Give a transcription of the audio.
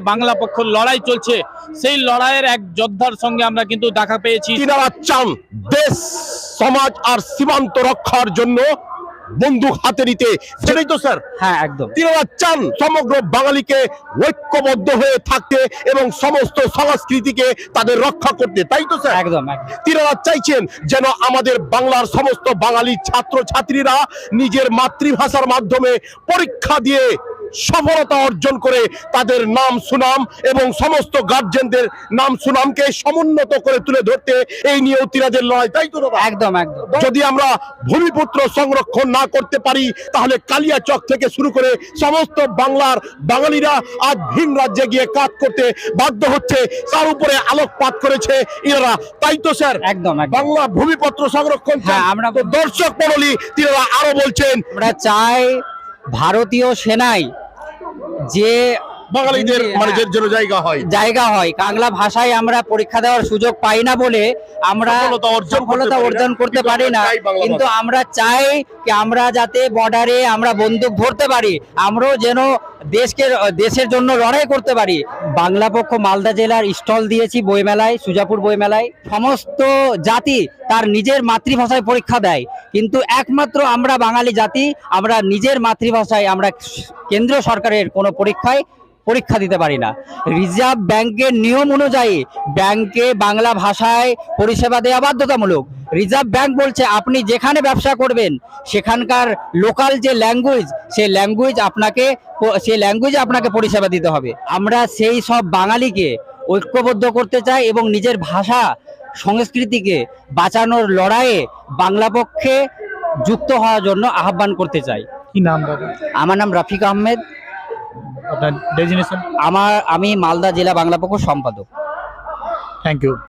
বাংলা পক্ষ লড়াই চলছে, সেই লড়াইয়ের এক যোদ্ধার সঙ্গে আমরা কিন্তু দেখা পেয়েছি। তিনারা চান দেশ সমাজ আর সীমান্ত রক্ষার জন্য বন্দুক হাতে নিতে, সেটাই তো স্যার? হ্যাঁ, একদম। তিনারা চান সমগ্র বাঙালিকে ঐক্যবদ্ধ হয়ে থাকতে এবং সমস্ত সংস্কৃতিকে তাদের রক্ষা করতে, তাই তো স্যার? একদম। তিনারা চাইছেন যেন আমাদের বাংলার সমস্ত বাঙালি ছাত্র ছাত্রীরা নিজের মাতৃভাষার মাধ্যমে পরীক্ষা দিয়ে সফলতা অর্জন করে তাদের নাম সুনাম এবং সমস্ত গার্জেনদের নাম সুনামকে সমুন্নত করে তুলে ধরতে এই নিয়েও তিনাদের লড়াই, তাই তো দাদা? একদম একদম। যদি আমরা ভূমিপুত্র সংরক্ষণ না করতে পারি তাহলে কালিয়াচক থেকে শুরু করে সমস্ত বাংলার বাঙালিরা আজ ভিন রাজ্যে গিয়ে কাজ করতে বাধ্য হচ্ছে, তার উপরে আলোকপাত করেছে এরা, তাই তো স্যার? একদম। বাংলা ভূমিপত্র সংরক্ষণ, হ্যাঁ, আমরা দর্শক মণ্ডলী তিনারা আরো বলছেন আমরা চাই ভারতীয় সেনায় যে বাঙালিদের মানে যে জন্য জায়গা হয়, বাংলা ভাষায় আমরা পরীক্ষা দেওয়ার সুযোগ পাই না বলে আমরা সফলতা অর্জন করতে পারি না, কিন্তু আমরা চাই যে আমরা যাতে বর্ডারে আমরা বন্দুক ধরতে পারি, আমরাও যেন দেশের জন্য লড়াই করতে পারি। বাংলা পক্ষ মালদা জেলার স্টল দিয়েছি বইমেলায়, সুজাপুর বইমেলায়। সমস্ত জাতি তার নিজের মাতৃভাষায় পরীক্ষা দেয়, কিন্তু একমাত্র আমরা বাঙালি জাতি আমরা নিজের মাতৃভাষায় আমরা কেন্দ্রীয় সরকারের কোনো পরীক্ষা দিতে পারি না। রিজার্ভ ব্যাংকের নিয়ম অনুযায়ী ব্যাংকে বাংলা ভাষায় পরিষেবা দেওয়া বাধ্যতামূলক। রিজার্ভ ব্যাংক বলছে আপনি যেখানে ব্যবসা করবেন সেখানকার লোকাল যে ল্যাঙ্গুয়েজ, সেই ল্যাঙ্গুয়েজে আপনাকে পরিষেবা দিতে হবে। আমরা সেই সব বাঙালিকে ঐক্যবদ্ধ করতে চাই এবং নিজের ভাষা সংস্কৃতিকে বাঁচানোর লড়াইয়ে বাংলা পক্ষে যুক্ত হওয়ার জন্য আহ্বান করতে চাই। কি নাম দাদা? আমার নাম রফিক আহমেদ। আপনার ডেজিগনেশন? আমি মালদা জেলা বাংলা পক্ষ সম্পাদক। Thank you.